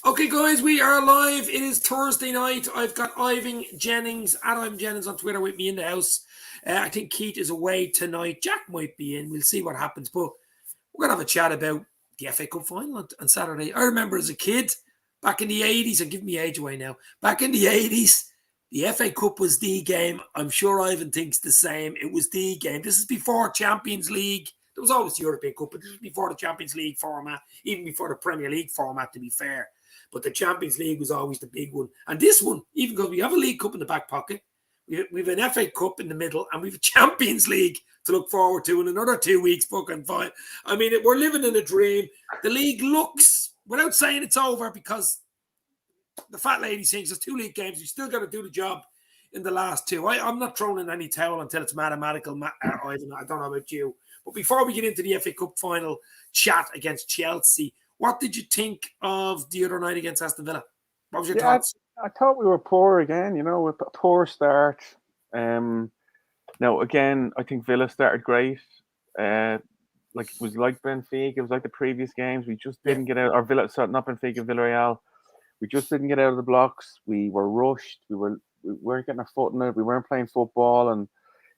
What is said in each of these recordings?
Okay, guys, we are live. It is Thursday night. I've got Ivan Jennings at Ivan Jennings on Twitter with me in the house. I think Keith is away tonight. Jack might be in. We'll see what happens. But we're going to have a chat about the FA Cup final on Saturday. I remember as a kid, back in the 80s, and give me age away now. Back in the 80s, the FA Cup was the game. I'm sure Ivan thinks the same. It was the game. This is before Champions League. There was always the European Cup, but this was before the Champions League format, even before the Premier League format, to be fair. But the Champions League was always the big one. And this one, even though we have a League Cup in the back pocket, we have an FA Cup in the middle, and we have a Champions League to look forward to in another 2 weeks. Fucking fine. I mean, we're living in a dream. The league looks, without saying it's over, because the fat lady thinks there's 2 league games. We still got to do the job in the last 2. I'm not throwing in any towel until it's mathematical. I don't know about you. But before we get into the FA Cup final chat against Chelsea, what did you think of the other night against Aston Villa? What was your thoughts? I thought we were poor again, with a poor start. Now, again, I think Villa started great. It was like Benfica. It was like the previous games. We just didn't get out. Or Villa, sorry, not Benfica, Villarreal. We just didn't get out of the blocks. We were rushed. We weren't getting our foot in it. We weren't playing football. And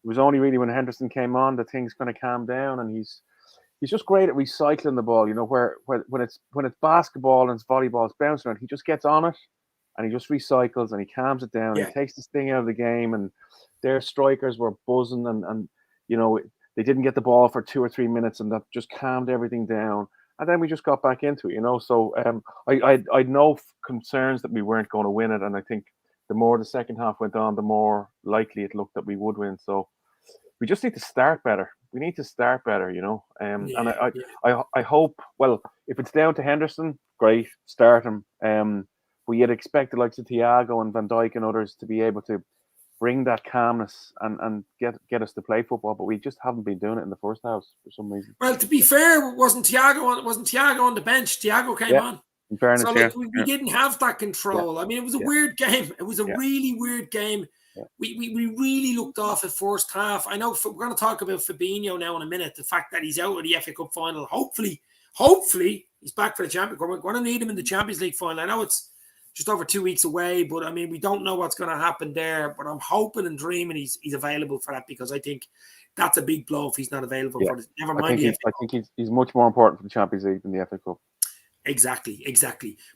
it was only really when Henderson came on that things kind of calmed down. And he's just great at recycling the ball, where when it's basketball and it's volleyball, it's bouncing around, he just gets on it and he just recycles and he calms it down. Yeah. He takes this thing out of the game, and their strikers were buzzing and they didn't get the ball for 2 or 3 minutes, and that just calmed everything down. And then we just got back into it, So I'd no concerns that we weren't going to win it, and I think the more the second half went on, the more likely it looked that we would win. So we just need to start better. We need to start better, And I hope, well, if it's down to Henderson, great, start him. But you'd expect the likes of Thiago and Van Dijk and others to be able to bring that calmness and get us to play football. But we just haven't been doing it in the first half for some reason. Well, to be fair, wasn't Thiago on the bench? Thiago came on. In fairness, so we didn't have that control. I mean, it was a weird game. It was a really weird game. Yeah. We really looked off at first half. I know we're going to talk about Fabinho now in a minute. The fact that he's out of the FA Cup final. Hopefully he's back for the Champions League. We're going to need him in the Champions League final. I know it's just over 2 weeks away, but I mean, we don't know what's going to happen there. But I'm hoping and dreaming he's available for that, because I think that's a big blow if he's not available for this. Never mind. I think he's much more important for the Champions League than the FA Cup. Exactly.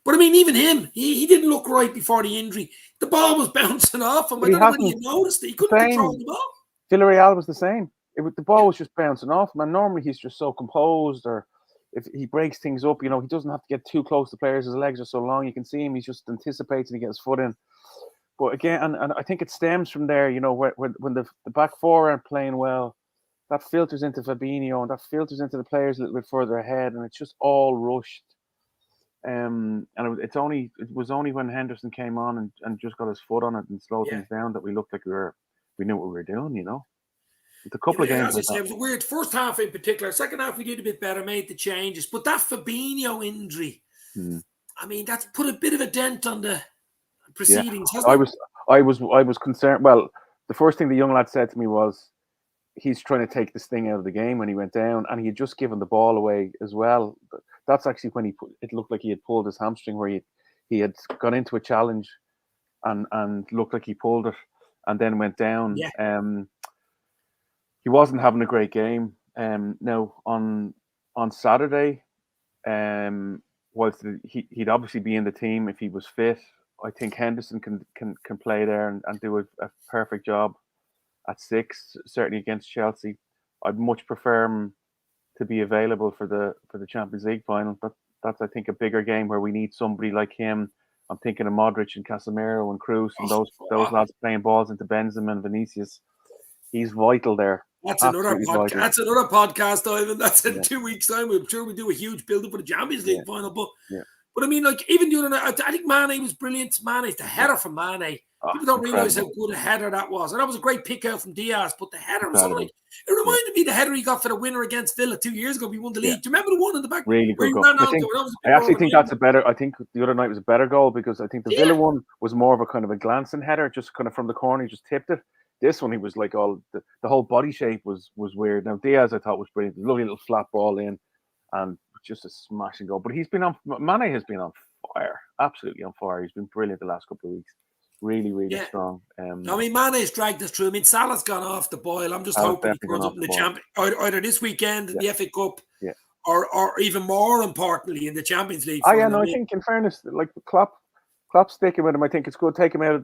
But I mean, even him, he didn't look right before the injury. The ball was bouncing off him. I don't know whether you noticed it. He couldn't control the ball. Villarreal was the same. The ball was just bouncing off him. And normally he's just so composed, or if he breaks things up, he doesn't have to get too close to players. His legs are so long. You can see him. He's just anticipating to get his foot in. But again, and I think it stems from there, when the back four aren't playing well, that filters into Fabinho, and that filters into the players a little bit further ahead, and it's just all rushed. And it was only when Henderson came on and just got his foot on it and slowed things down that we looked like we knew what we were doing, With a couple of games. As I say, it was weird. First half in particular. Second half we did a bit better, made the changes. But that Fabinho injury, I mean, that's put a bit of a dent on the proceedings. I was concerned. Well, the first thing the young lad said to me was, he's trying to take this thing out of the game when he went down, and he had just given the ball away as well. That's actually when it looked like he had pulled his hamstring, where he had gone into a challenge and looked like he pulled it and then went down. Yeah. He wasn't having a great game. Now on Saturday, whilst he'd obviously be in the team if he was fit, I think Henderson can play there and do a perfect job at 6, certainly against Chelsea. I'd much prefer him to be available for the Champions League final. That's I think a bigger game where we need somebody like him. I'm thinking of Modric and Casemiro and Kroos and those lads playing balls into Benzema and Vinicius. He's vital there. That's another podcast. That's another podcast, Ivan. That's in 2 weeks' time. I'm sure we do a huge build-up for the Champions League final. But I mean, like, even the other night, I think Mane was brilliant. The header from Mane. People don't realise how good a header that was. And that was a great pick out from Diaz, but the header was something like, it reminded me the header he got for the winner against Villa 2 years ago. We won the league. Do you remember the one in the back? Really good goal. I actually think that's I think the other night was a better goal, because I think the Villa one was more of a kind of a glancing header, just kind of from the corner, he just tipped it. This one, he was like the whole body shape was weird. Now, Diaz, I thought, was brilliant. Lovely little flat ball in, and just a smashing goal. But Mane has been on fire, absolutely on fire. He's been brilliant the last couple of weeks. Really, really strong. I mean, Mane's dragged us through. I mean, Salah's gone off the boil. I'm just hoping he turns up in the champion either this weekend in the FA Cup, or even more importantly in the Champions League. I think in fairness, like Klopp's sticking with him. I think it's good. Take him out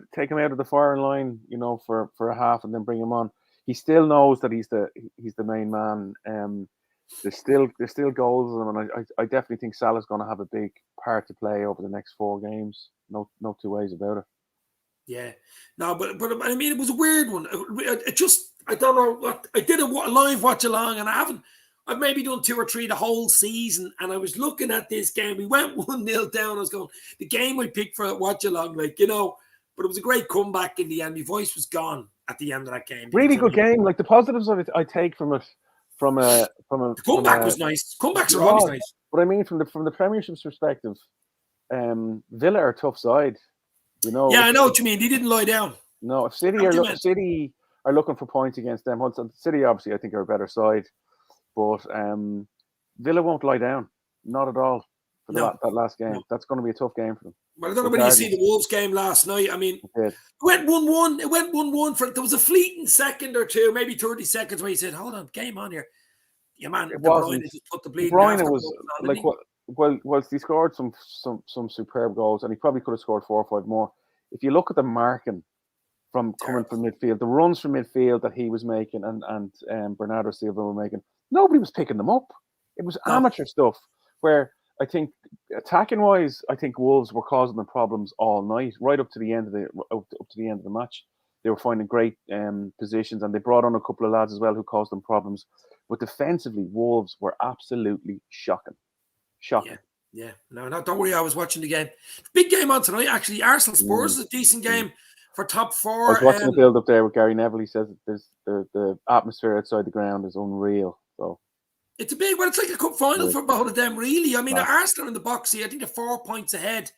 of the firing line, for a half, and then bring him on. He still knows that he's the main man. There's still goals in him, and I definitely think Salah's going to have a big part to play over the next 4 games. No two ways about it. Yeah, no, but I mean, it was a weird one. I don't know what I did a live watch along, and I've maybe done 2 or 3 the whole season, and I was looking at this game. We went 1-0 down. I was going, the game I picked for a watch along, but it was a great comeback in the end. My voice was gone at the end of that game. Really good game. Like the positives of it, I take from it. The comeback was nice. Comebacks are always nice. But I mean, from the Premiership's perspective, Villa are a tough side. Yeah, I know what you mean. They didn't lie down. No, if City are looking for points against them, City obviously I think are a better side, but Villa won't lie down, not at all for that last game. No. That's going to be a tough game for them. Well, I don't know whether you see the Wolves game last night. I mean, it went 1-1. It went 1-1 there was a fleeting second or two, maybe 30 seconds, where he said, "Hold on, game on here." Yeah, man. De Bruyne just put the bleeding. De Bruyne was like what. Well, he scored some superb goals, and he probably could have scored 4 or 5 more. If you look at the marking coming from midfield, the runs from midfield that he was making and Bernardo Silva were making, nobody was picking them up. It was amateur stuff. Where I think attacking wise, I think Wolves were causing them problems all night, right up to the end of the match. They were finding great positions, and they brought on a couple of lads as well who caused them problems. But defensively, Wolves were absolutely shocking. Yeah. No, don't worry. I was watching the game. Big game on tonight, actually. Arsenal Spurs is a decent game for top 4. I was watching the build up there with Gary Neville. He says that there's the atmosphere outside the ground is unreal. So it's a big one. It's like a cup final for both of them, really. I mean, Arsenal in the box here. I think they're 4 points ahead.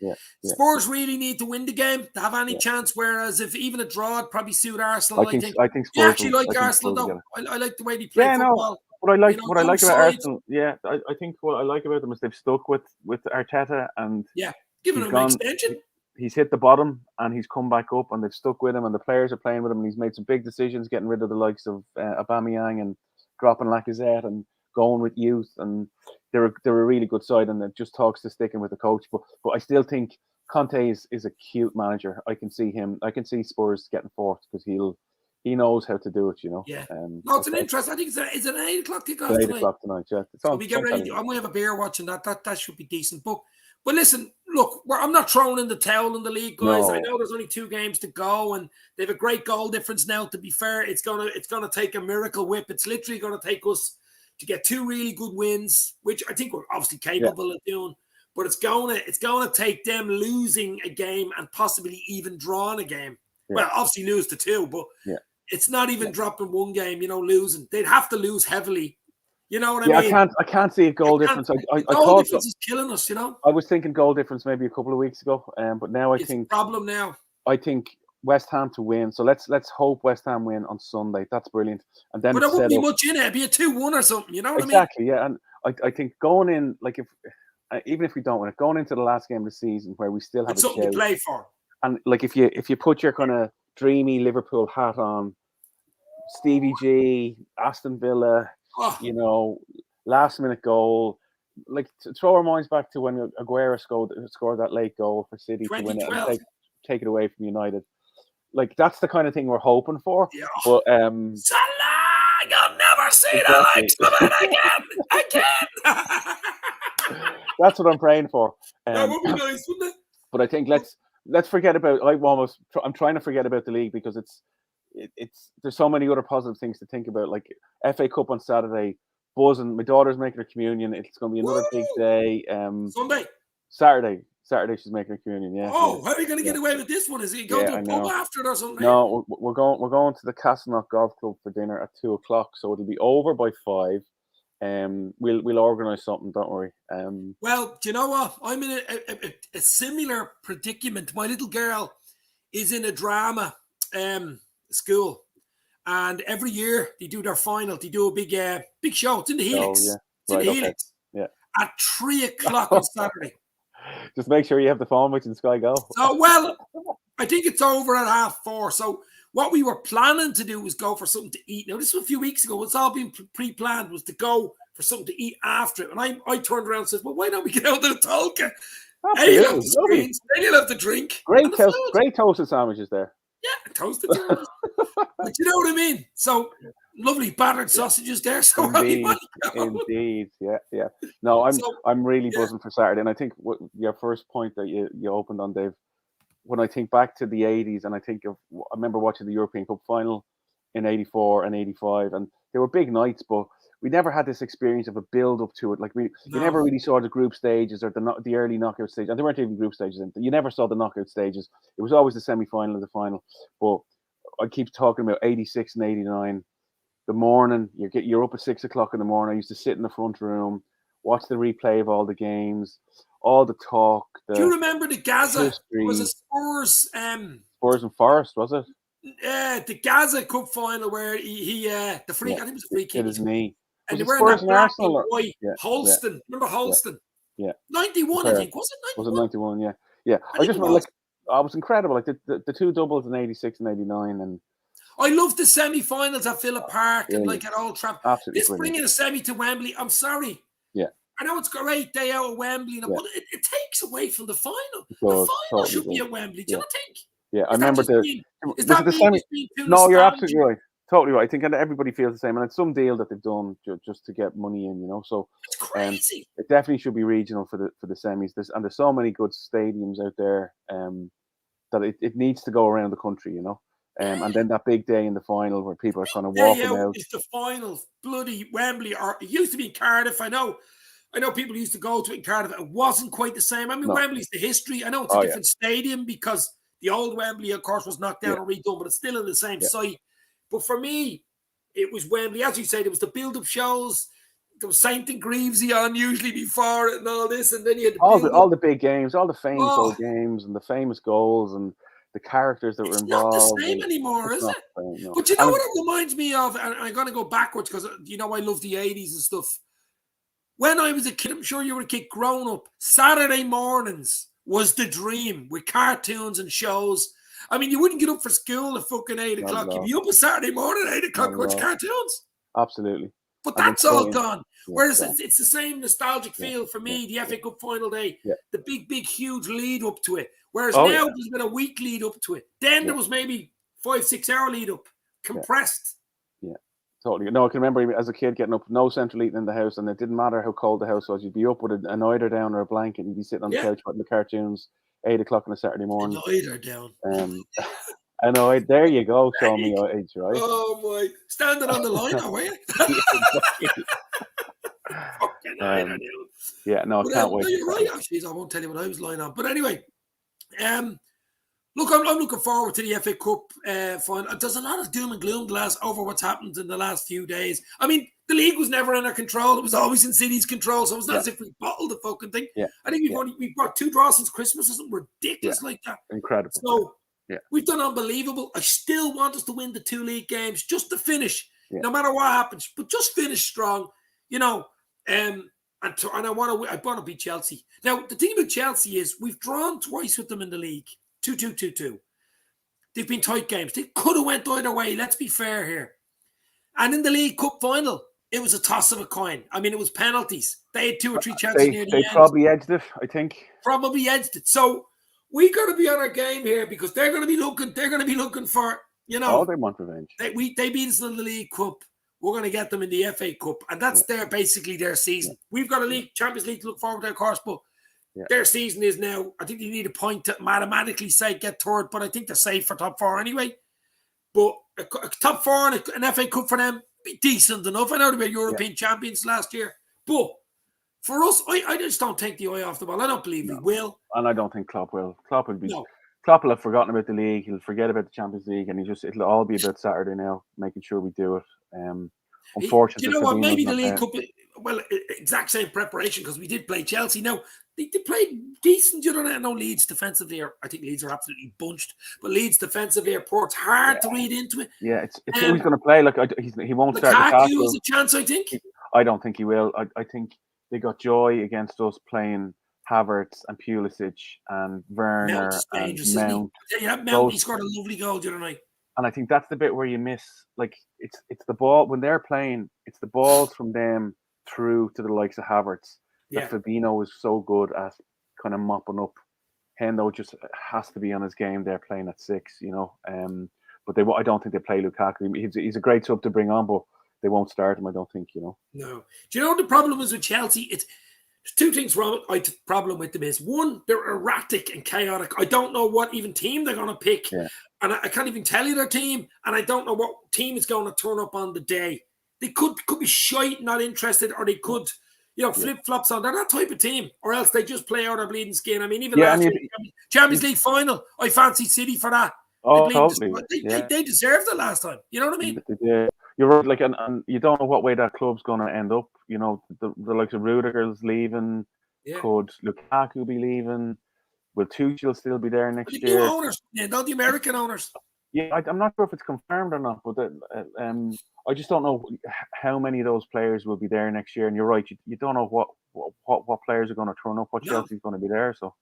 Spurs really need to win the game to have any chance. Whereas if even a draw would probably suit Arsenal. I think Spurs. You actually like Arsenal, though. I like the way they play football. What I like about Arsenal, I think what I like about them is they've stuck with Arteta and giving him an extension. He's hit the bottom and he's come back up, and they've stuck with him, and the players are playing with him, and he's made some big decisions, getting rid of the likes of Aubameyang and dropping Lacazette and going with youth, and they're a really good side, and it just talks to sticking with the coach. But I still think Conte is a cute manager. I can see Spurs getting 4th because he knows how to do it, Yeah. No, it's an interest. I think it's an 8 o'clock kickoff tonight. 8 o'clock tonight, yeah. So we get ready. I'm going to have a beer watching that. That should be decent. But listen, look, I'm not throwing in the towel in the league, guys. No. I know there's only 2 games to go, and they have a great goal difference now. To be fair, it's gonna take a miracle whip. It's literally going to take us to get 2 really good wins, which I think we're obviously capable of doing. But it's going to take them losing a game and possibly even drawing a game. Yeah. Well, obviously lose to 2, but it's not even dropping 1 game, losing. They'd have to lose heavily. You know what I mean? I can't see a goal difference. Goal difference is killing us, I was thinking goal difference maybe a couple of weeks ago, but now it's a problem now. I think West Ham to win. So let's hope West Ham win on Sunday. That's brilliant. And then but there wouldn't be much in it. It'd be a 2-1 or something. You know what exactly, I mean? Exactly, yeah. And I think going in, like even if we don't win it, going into the last game of the season where we still have something to play for. And like if you put your kind of dreamy Liverpool hat on, Stevie G, Aston Villa, last minute goal, like to throw our minds back to when Aguero scored that late goal for City to win it and take it away from United. Like that's the kind of thing we're hoping for. Yeah. But Salah, you'll never see the likes again. That's what I'm praying for. That would be nice, wouldn't it? But I think let's forget about. I'm trying to forget about the league because it's there's so many other positive things to think about, like FA Cup on Saturday, buzzing. My daughter's making her communion. It's going to be another big day. Sunday, Saturday she's making her communion. Yeah. Oh, how are you going to get away with this one? Is he going to a pub after it or something? No, we're going to the Castleknock Golf Club for dinner at 2:00, so it'll be over by 5. We'll organise something. Don't worry. Well, do you know what? I'm in a similar predicament. My little girl is in a drama school, and every year they do their final. They do a big show. It's in the Helix. Oh, yeah. It's in the Helix. Yeah. At 3:00 on Saturday. Just make sure you have the phone with you in Sky Go. So, well, I think it's over at 4:30. So what we were planning to do was go for something to eat. Now, this was a few weeks ago. It's all been pre-planned, was to go for something to eat after it. And I turned around and said, well, why don't we get out to the Tolka? Hey, you'll have the screens, then you'll have the drink. Great toasted sandwiches there. Yeah, toasted sandwiches. But you know what I mean? So lovely battered sausages there. So indeed, yeah. No, I'm really buzzing for Saturday, and I think your first point that you opened on, Dave. When I think back to the 80s, and I remember watching the European Cup final in 84 and 85, and they were big nights, but we never had this experience of a build up to it. Like you never really saw the group stages or the early knockout stages, and there weren't even group stages. You never saw the knockout stages. It was always the semi-final and the final. But I keep talking about 86 and 89. The morning, you're up at 6 o'clock in the morning. I used to sit in the front room, watch the replay of all the games, all the talk. Do you remember the Gaza? It was a Spurs. Spurs and Forest, was it? The Gaza Cup final where he the free. I think it was a free kick. Hit his knee. And they were in that black and white. Holston. Remember Holston? Yeah. 91, I think. Was it 91? Was it 91? Yeah. I just remember, it was incredible. Like the two doubles in 86 and 89. And I loved the semi-finals at Villa Park and at Old Trafford. Absolutely. This bringing a semi to Wembley, I'm sorry. Yeah. I know it's a great day out at Wembley, but it takes away from the final. The final should be at Wembley. Do you not think? Yeah, I remember the semi. No, you're absolutely right. Totally right. I think everybody feels the same, and it's some deal that they've done just to get money in, So it's crazy. It definitely should be regional for the semis. There's so many good stadiums out there that it needs to go around the country, And then that big day in the final where people are kind of walking out. It's the final, bloody Wembley, or it used to be in Cardiff. I know people used to go to it in Cardiff. It wasn't quite the same. I mean, Wembley's the history. I know it's a different stadium because the old Wembley, of course, was knocked down and redone, but it's still in the same site. But for me, it was Wembley. As you say, there was the build-up shows. There was Saint and Greavesy on usually before it and all this. And then you had all the big games, all the famous old games and the famous goals and the characters that were involved. It's not the same anymore, is it? No. But you know what it reminds me of? And I'm going to go backwards because, I love the 80s and stuff. When I was a kid, I'm sure you were a kid growing up, Saturday mornings was the dream with cartoons and shows. I mean, you wouldn't get up for school at fucking 8 o'clock. You'd be up a Saturday morning at 8 o'clock to watch cartoons. Absolutely. But that's all gone. Whereas it's the same nostalgic feel for me, the FA Cup final day, the big, huge lead up to it. Whereas now there's been a week lead up to it. Then there was maybe 5-6 hour lead up, compressed. Yeah, totally. No, I can remember as a kid getting up, no central heating in the house, and it didn't matter how cold the house was. You'd be up with an eider down or a blanket, and you'd be sitting on the couch watching the cartoons, 8 o'clock on a Saturday morning. An eider down. I know. There you go. Show me your age, right? Oh my! Standing on the line, are you? Fucking eider down. Yeah, no, I can't wait. No, you're right. Actually, I won't tell you what I was lying on. But anyway, look, I'm looking forward to the FA Cup final. There's a lot of doom and gloom over what's happened in the last few days. I mean, the league was never in our control. It was always in City's control. So it's not as if we bottled the fucking thing. Yeah. I think we've brought 2 draws since Christmas or something ridiculous like that. Incredible. So we've done unbelievable. I still want us to win the 2 league games just to finish, no matter what happens, but just finish strong, and I want to beat Chelsea. Now, the thing about Chelsea is we've drawn twice with them in the league, 2-2, 2-2. They've been tight games. They could have went either way. Let's be fair here. And in the League Cup final, it was a toss of a coin. I mean, it was penalties. They had 2 or 3 chances near the end. They probably edged it, I think. Probably edged it. So we got to be on our game here because they're going to be looking. They're going to be looking for, they want revenge. They beat us in the League Cup. We're going to get them in the FA Cup, and that's basically their season. We've got a Champions League to look forward to, of course, but their season is now. I think they need a point to mathematically say get third, but I think they're safe for top 4 anyway. But a top 4 and an FA Cup for them be decent enough. I know they were European champions last year, but for us, I just don't take the eye off the ball. I don't believe we will, and I don't think Klopp will. Klopp will be. No. Klopp will have forgotten about the league. He'll forget about the Champions League, and it'll all be about Saturday now, making sure we do it. Unfortunately, you know what? Maybe the League Cup. Well, exact same preparation because we did play Chelsea. Now they played decent. You don't know Leeds defensively. I think Leeds are absolutely bunched, but Leeds defensively are poor. It's hard to read into it. Yeah, it's who he's going to play. Like he won't start. Lukaku has a chance. I think. I don't think he will. I think they got joy against us playing Havertz and Pulisic and Mount Werner is and dangerous, isn't he? Mount. Yeah, Mount, he Those, scored a lovely goal the other night. and I think that's the bit where you miss. Like it's the ball when they're playing. It's the balls from them through to the likes of Havertz that Yeah. Fabinho is so good at kind of mopping up. Hendo just has to be on his game. They're playing at 6, but I don't think they play Lukaku. He's a great sub to bring on, but they won't start him. I don't think. No. Do you know what the problem is with Chelsea? There's two things wrong. Problem with them is, one, they're erratic and chaotic. I don't know what even team they're going to pick, and I can't even tell you their team, and I don't know what team is going to turn up on the day. They could be shite, not interested, or they could, flip flops on. They're that type of team, or else they just play out their bleeding skin. I mean, even last year, Champions League final, I fancy City for that. Oh, totally. They deserved it last time. You know what I mean? Yeah. You're right. Like, and you don't know what way that club's going to end up. The likes of Rudiger's leaving. Yeah. Could Lukaku be leaving? Will Tuchel still be there next the year? New owners, not the American owners. Yeah, I'm not sure if it's confirmed or not, but I just don't know how many of those players will be there next year. And you're right, you don't know what players are going to turn up, what Chelsea's going to be there. So.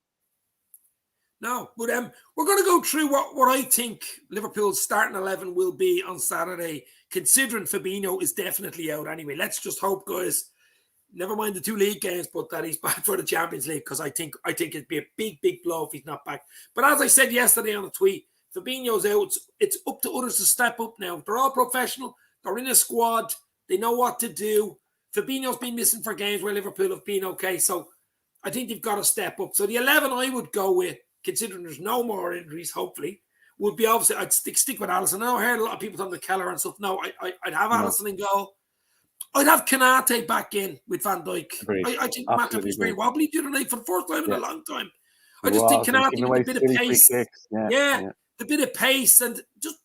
No, but we're going to go through what I think Liverpool's starting 11 will be on Saturday, considering Fabinho is definitely out anyway. Let's just hope, guys, never mind the 2 league games, but that he's back for the Champions League, because I think it'd be a big blow if he's not back. But as I said yesterday on a tweet, Fabinho's out. It's up to others to step up now. They're all professional. They're in a squad. They know what to do. Fabinho's been missing for games where Liverpool have been okay. So I think they've got to step up. So the 11 I would go with, considering there's no more injuries, hopefully, would be obviously, I'd stick with Alisson. I know I heard a lot of people talking the Keller and stuff. No, I'd have Alisson in goal. I'd have Konate back in with Van Dijk. I think Matip was very wobbly the other night for the first time in a long time. I just think Konate with a bit of pace. The bit of pace and just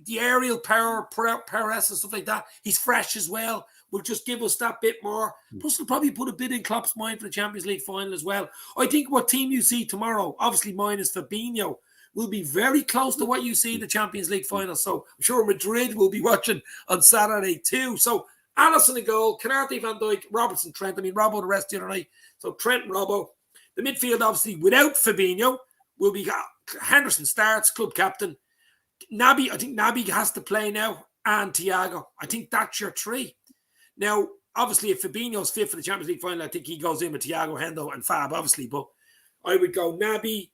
the aerial power, prowess and stuff like that. He's fresh as well. Will just give us that bit more. Plus, he'll probably put a bit in Klopp's mind for the Champions League final as well. I think what team you see tomorrow, obviously minus Fabinho, will be very close to what you see in the Champions League final. So I'm sure Madrid will be watching on Saturday too. So Alisson a goal, Konate, Van Dijk, Robertson, Trent. I mean, Robbo the rest the other night. So Trent and Robbo. The midfield, obviously, without Fabinho, will be Henderson starts, club captain. I think Naby has to play now, and Thiago. I think that's your 3. Now, obviously, if Fabinho's fit for the Champions League final, I think he goes in with Thiago, Hendo, and Fab, obviously. But I would go Naby,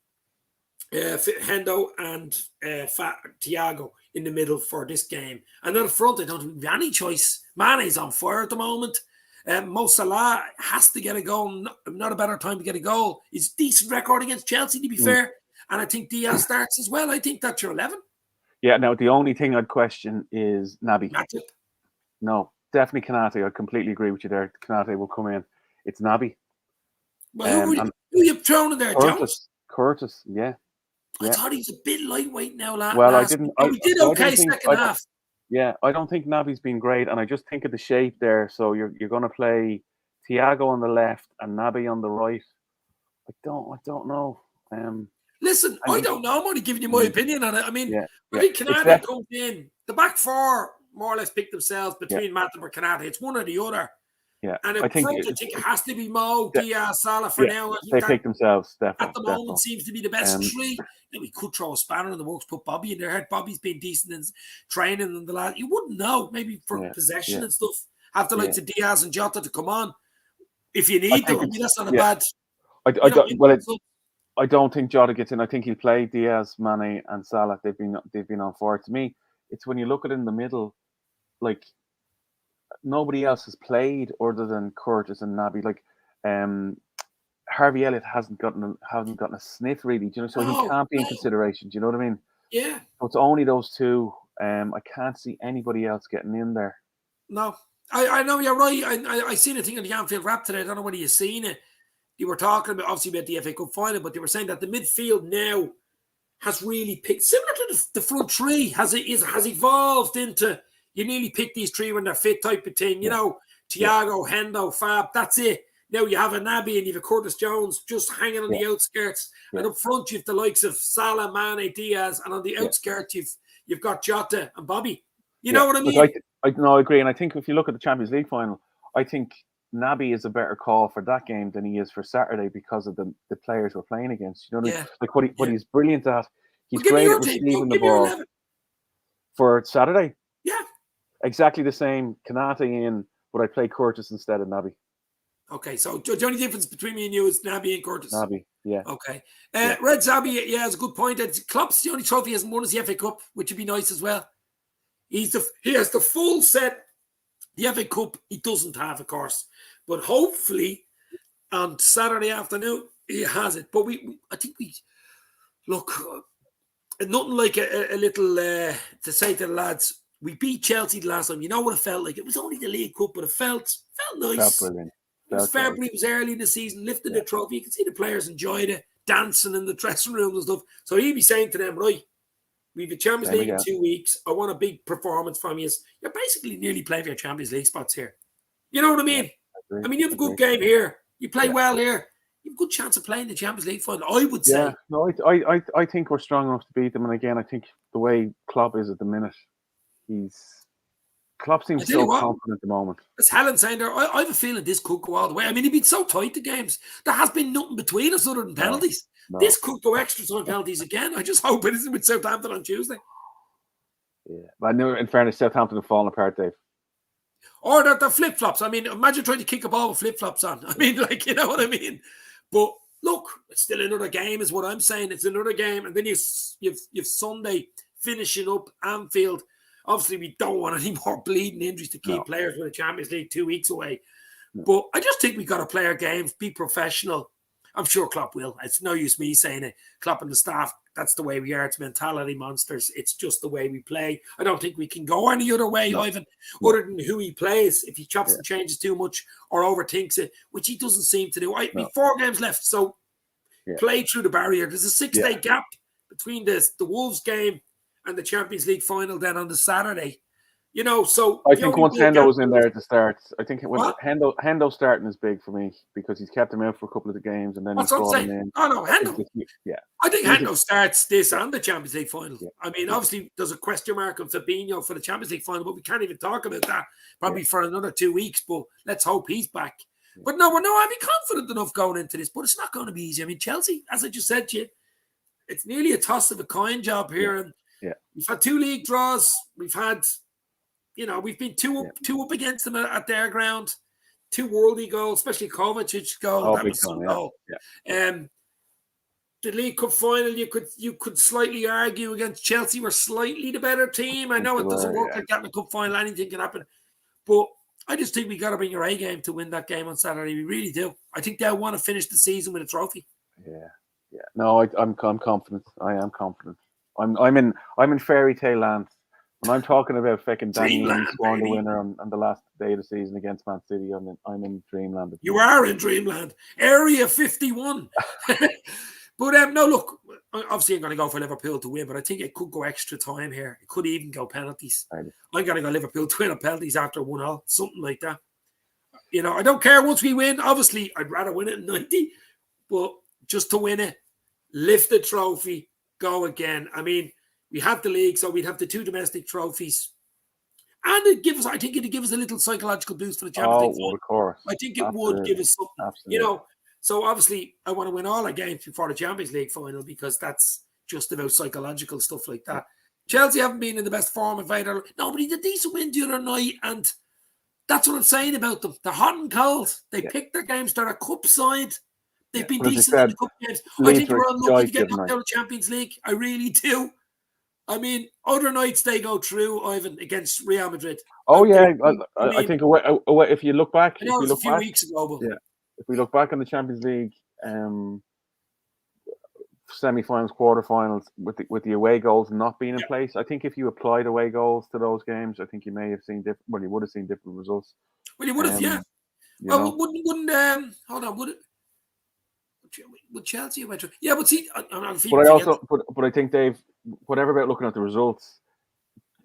Hendo, and Thiago in the middle for this game. And then up front, I don't have any choice. Mane's on fire at the moment. Mo Salah has to get a goal. Not a better time to get a goal. He's a decent record against Chelsea, to be fair. And I think Diaz starts as well. I think that's your 11. Yeah, now the only thing I'd question is Naby. Matip. No, definitely Konate. I completely agree with you there. Konate will come in. It's Naby. Well, who are you throwing in there, Jones? Curtis, yeah. I thought he was a bit lightweight now. I didn't. He did okay second half. Yeah, I don't think Naby's been great, and I just think of the shape there. So you're going to play Thiago on the left and Naby on the right. I don't know. Listen, I don't know. I'm only giving you my opinion on it. I mean, I think Konate comes in. The back 4 more or less pick themselves between Matip or Konate. It's one or the other. Yeah, and I think it has to be Mo, Diaz, Salah for now. They pick themselves. Definitely, at the moment, seems to be the best 3. We could throw a spanner in the works, put Bobby in there. Bobby's been decent in training and the lad. You wouldn't know, maybe for possession and stuff. Have the likes of Diaz and Jota to come on if you need them. I mean, that's not a bad. I don't think Jota gets in. I think he'll play Diaz, Mane, and Salah. They've been on forward. To me, it's when you look at it in the middle, like nobody else has played other than Curtis and Naby. Like Harvey Elliott hasn't gotten a sniff really. Do you know? So he can't be in consideration. Do you know what I mean? Yeah. So it's only those 2. I can't see anybody else getting in there. No, I know you're right. I seen a thing on the Anfield Wrap today. I don't know whether you've seen it. You were talking about obviously about the FA Cup final, but they were saying that the midfield now has really picked, similar to the front 3, has evolved into you nearly pick these 3 when they're fit type of thing. You know, Thiago, Hendo, Fab. That's it. Now you have a Naby and you have a Curtis Jones just hanging on the outskirts, and up front you have the likes of Salah, Mane, Diaz, and on the outskirts you've got Jota and Bobby. You know what I mean? I agree, and I think if you look at the Champions League final, I think Naby is a better call for that game than he is for Saturday because of the players we're playing against. You know what I mean? Yeah. Like what he's brilliant at. He's Well, give me great at your team. receiving the Give me your ball 11. for Saturday. Yeah. Exactly the same. Kanate in, but I play Curtis instead of Naby. Okay, so the only difference between me and you is Naby and Curtis. Naby, yeah. Okay. Red Zabi, yeah, it's a good point. Klopp's the only trophy he hasn't won is the FA Cup, which would be nice as well. He has the full set. The FA Cup, he doesn't have, of course. But hopefully, on Saturday afternoon, he has it. But I think look, nothing like a little, to say to the lads, we beat Chelsea the last time. You know what it felt like? It was only the League Cup, but it felt nice. Felt brilliant. It was February, it was early in the season, lifted the trophy. You could see the players enjoyed it, dancing in the dressing room and stuff. So he'd be saying to them, right, we've a Champions League in 2 weeks. I want a big performance from you. You're basically nearly playing for your Champions League spots here. You know what I mean? I mean, you have a good game here. You play well here. You have a good chance of playing the Champions League final, I would say. Yeah, no, I think we're strong enough to beat them. And again, I think the way Klopp is at the minute, Klopp seems so confident at the moment. As Helen saying there, I have a feeling this could go all the way. I mean, he'd been so tight to games. There has been nothing between us other than penalties. No. This could go extra time penalties again. I just hope it isn't with Southampton on Tuesday. Yeah, but I knew, in fairness, Southampton have fallen apart, Dave. Or the flip-flops. I mean, imagine trying to kick a ball with flip-flops on. I mean, like, you know what I mean? But look, it's still another game is what I'm saying. It's another game. And then you've Sunday finishing up Anfield. Obviously, we don't want any more bleeding injuries to keep players with the Champions League 2 weeks away. No. But I just think we got to play our games, be professional. I'm sure Klopp will. It's no use me saying it. Klopp and the staff, that's the way we are. It's mentality monsters. It's just the way we play. I don't think we can go any other way, Ivan, other than who he plays. If he chops and changes too much or overthinks it, which he doesn't seem to do. We've 4 games left, so play through the barrier. There's a 6-day gap between the Wolves game and the Champions League final then on the Saturday. You know, so I think once Hendo was in there at the start, I think Hendo starting is big for me because he's kept him out for a couple of the games and then he's brought him in. Oh no, Hendo. I think Hendo starts this and the Champions League final. Yeah. I mean, obviously there's a question mark on Fabinho for the Champions League final, but we can't even talk about that probably for another 2 weeks. But let's hope he's back. Yeah. But I'd be confident enough going into this, but it's not going to be easy. I mean, Chelsea, as I just said to you, it's nearly a toss of a coin job here, and we've had 2 league draws. We've had. You know, we've been two up against them at their ground. 2 worldie goals, especially Kovacic's goal. That was some goal. Yeah. The League Cup final, you could slightly argue against Chelsea. We're slightly the better team. I know it doesn't work like that in the Cup final. Anything can happen. But I just think we got to bring our A game to win that game on Saturday. We really do. I think they'll want to finish the season with a trophy. Yeah. No, I'm confident. I am confident. I'm in fairy tale land. When I'm talking about fucking Danny Ings scoring the winner on the last day of the season against Man City, I'm in Dreamland. You are in Dreamland. Area 51. But no, look, obviously I'm going to go for Liverpool to win, but I think it could go extra time here. It could even go penalties. I'm going to go Liverpool to win on penalties after 1-0, something like that. You know, I don't care once we win. Obviously, I'd rather win it in 90, but just to win it, lift the trophy, go again. I mean, we have the league, so we'd have the 2 domestic trophies. And I think it'd give us a little psychological boost for the Champions League. Of course. I think it would give us something. Absolutely. You know, so obviously I want to win all our games before the Champions League final because that's just about psychological stuff like that. Chelsea haven't been in the best form of either. Nobody did a decent win the other night, and that's what I'm saying about them. They're hot and cold. They pick their games. They're a cup side. They've been decent in the cup games. I think we're unlucky to get knocked out of the Champions League. I really do. I mean, other nights they go through, Ivan, against Real Madrid. Oh, yeah. I think if you look back... I know it was a few weeks ago, but... If we look back on the Champions League semi-finals, quarter-finals, with the away goals not being in place, I think if you applied away goals to those games, I think you may have seen different... Well, you would have seen different results. Well, you would have, Well, wouldn't hold on, would it... Would Chelsea went through? Yeah, but see, but I think Dave, whatever about looking at the results,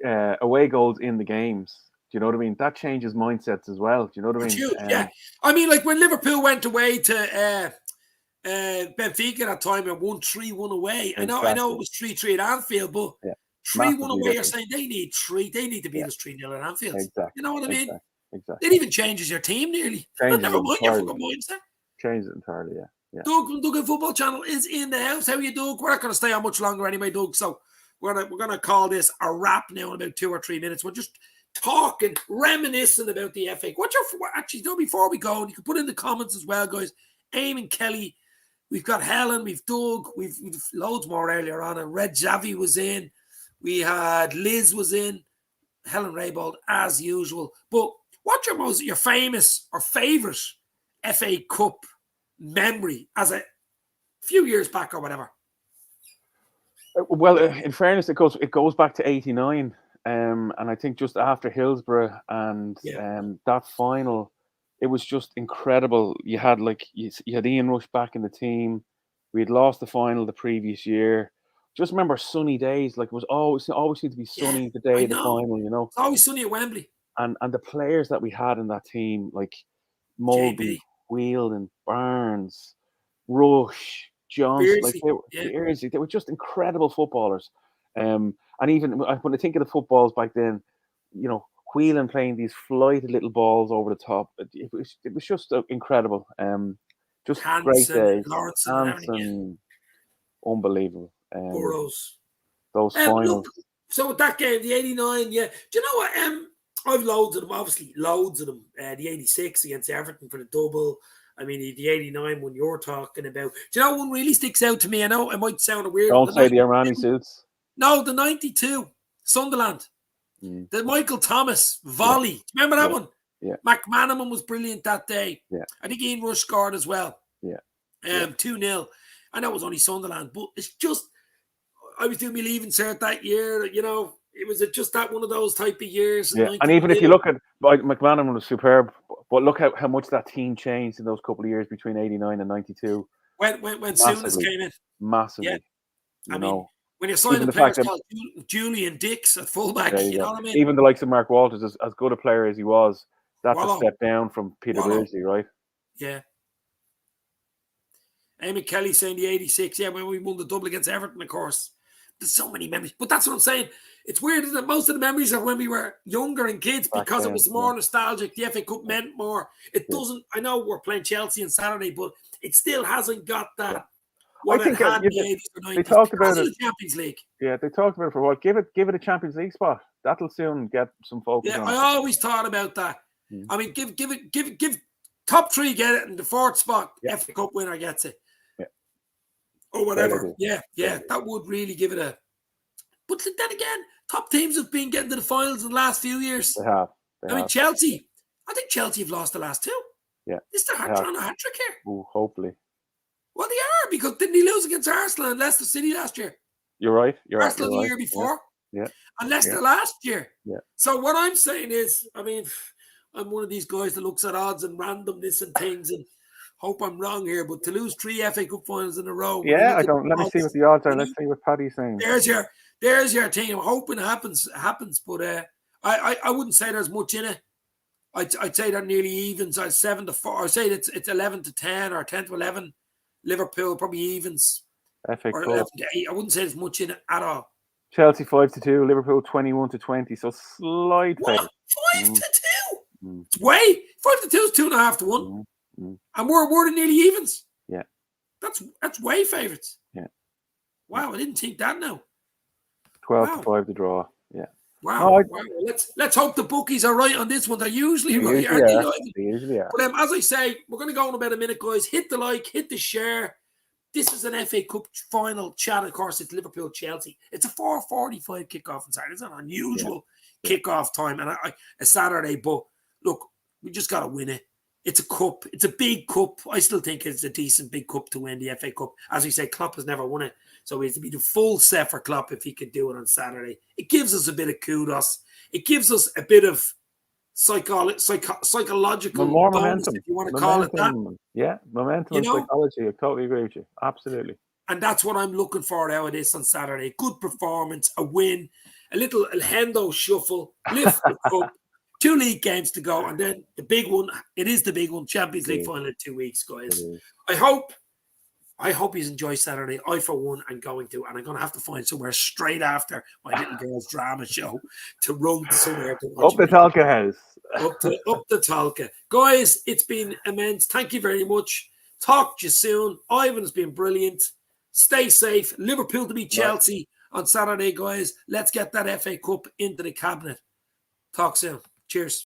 away goals in the games. Do you know what I mean? That changes mindsets as well. Do you know what I mean? Huge, I mean, like when Liverpool went away to Benfica that time and won 3-1 away. I know it was 3-3 at Anfield, but 3-1 away. You're saying they need to beat us 3-0 at Anfield. Exactly. You know what I mean? exactly. It even changes your team nearly. Changes Never mind your entirely. fucking mindset. Changes entirely. Yeah. Doug from Doug and Football Channel is in the house. How are you, Doug? We're not going to stay on much longer anyway, Doug. So we're gonna call this a wrap now in about 2 or 3 minutes. We're just talking, reminiscing about the FA. Actually, before we go, you can put in the comments as well, guys. Eamon Kelly, we've got Helen, we've Doug, we've loads more earlier on. And Red Javi was in. We had Liz was in. Helen Raybold as usual. But what's your famous or favourite FA Cup memory as a few years back or whatever? Well, in fairness, it goes back to '89, and I think just after Hillsborough and that final, it was just incredible. You had you had Ian Rush back in the team. We had lost the final the previous year. Just remember sunny days. Like it was always seemed to be sunny the day of the final. You know, it's always sunny at Wembley. And the players that we had in that team, like Mulvey, Wheeldon, Barnes, Rush, Johnson, Beardsley, they were just incredible footballers. And even when I think of the footballs back then, you know, Whelan playing these flighted little balls over the top, it was just incredible. Just Hansen, great days. Hansen, unbelievable. Burrows. Those finals. Look, so with that game, the '89, do you know what? I've loads of them, obviously, loads of them. The '86 against Everton for the double. I mean, the '89 one you're talking about. Do you know one really sticks out to me? I know it might sound weird. Don't say the Armani suits. No, the '92 Sunderland. The Michael Thomas volley. Yeah. Remember that one? Yeah. McManaman was brilliant that day. Yeah. I think Ian Rush scored as well. Yeah. 2-0. I know it was only Sunderland, but it's just, I was doing my leaving cert that year, you know. It was just that one of those type of years. Yeah, and even if you look at McManaman was superb, but look at how much that team changed in those couple of years between '89 and '92. When Souness came in, massively. Yeah. I mean, when you're signing players called Julian Dix at fullback, you know what I mean? Even the likes of Mark Walters, as good a player as he was, that's a step down from Peter Beardsley, right? Yeah. Amy Kelly saying the '86, when we won the double against Everton, of course. There's so many memories. But that's what I'm saying. It's weird, isn't it? Most of the memories are when we were younger and kids because it was more nostalgic. The FA Cup meant more. It doesn't, I know we're playing Chelsea on Saturday, but it still hasn't got that. What I think it had in the 80s or 90s. They talked about it. The Champions League. Yeah, they talked about it for a while. Give it a Champions League spot. That'll soon get some focus on it. I always thought about that. I mean, give top 3 get it, and the 4th spot, FA Cup winner gets it. Or whatever. Yeah, that would really give it a. But then again, top teams have been getting to the finals in the last few years. They have. I mean, Chelsea. I think Chelsea have lost the last 2. Yeah. Is there trying a hat trick here? Ooh, hopefully. Well, they are, because didn't he lose against Arsenal and Leicester City last year? You're right. Arsenal the year before. Yeah. And Leicester last year. Yeah. So what I'm saying is, I mean, I'm one of these guys that looks at odds and randomness and things and hope I'm wrong here, but to lose 3 FA Cup finals in a row. Yeah, I don't. Let me see what the odds are. Let's see what Paddy's saying. There's your thing. I'm hoping it happens, but I wouldn't say there's much in it. I'd say they're nearly even. So 7-4. I'd say it's 11-10 or 10-11. Liverpool probably evens. FA or Cup. 11-8. I wouldn't say there's much in it at all. Chelsea 5-2, Liverpool 21-20. So slight favour. 5-2. It's way 5-2 is 2.5 to 1. And we're nearly evens. Yeah. That's way favourites. Yeah. Wow, I didn't think that now. 12-5 to draw. Yeah. Wow. Let's hope the bookies are right on this one. They're usually right. They usually are. But as I say, we're going to go in about a minute, guys. Hit the like, hit the share. This is an FA Cup final chat. Of course, it's Liverpool-Chelsea. It's a 4:45 kickoff on Saturday. It's an unusual kickoff time and a Saturday. But look, we just got to win it. It's a cup. It's a big cup. I still think it's a decent big cup to win the FA Cup. As we say, Klopp has never won it. So it has to be the full set for Klopp if he could do it on Saturday. It gives us a bit of kudos. It gives us a bit of psychological more bonus, momentum, if you want to call it that. Yeah, momentum and psychology. I totally agree with you. Absolutely. And that's what I'm looking for out of this on Saturday. Good performance, a win, a little Hendo shuffle, lift the cup. 2 league games to go, and then the big one. It is the big one. Champions League final in 2 weeks, guys. I hope I hope you enjoy Saturday. I, for one, am going to, and I'm going to have to find somewhere straight after my little girl's drama show to run somewhere to watch. Up the Talca House. Up the Talca. Guys, it's been immense. Thank you very much. Talk to you soon. Ivan's been brilliant. Stay safe. Liverpool to beat Chelsea on Saturday, guys. Let's get that FA Cup into the cabinet. Talk soon. Cheers.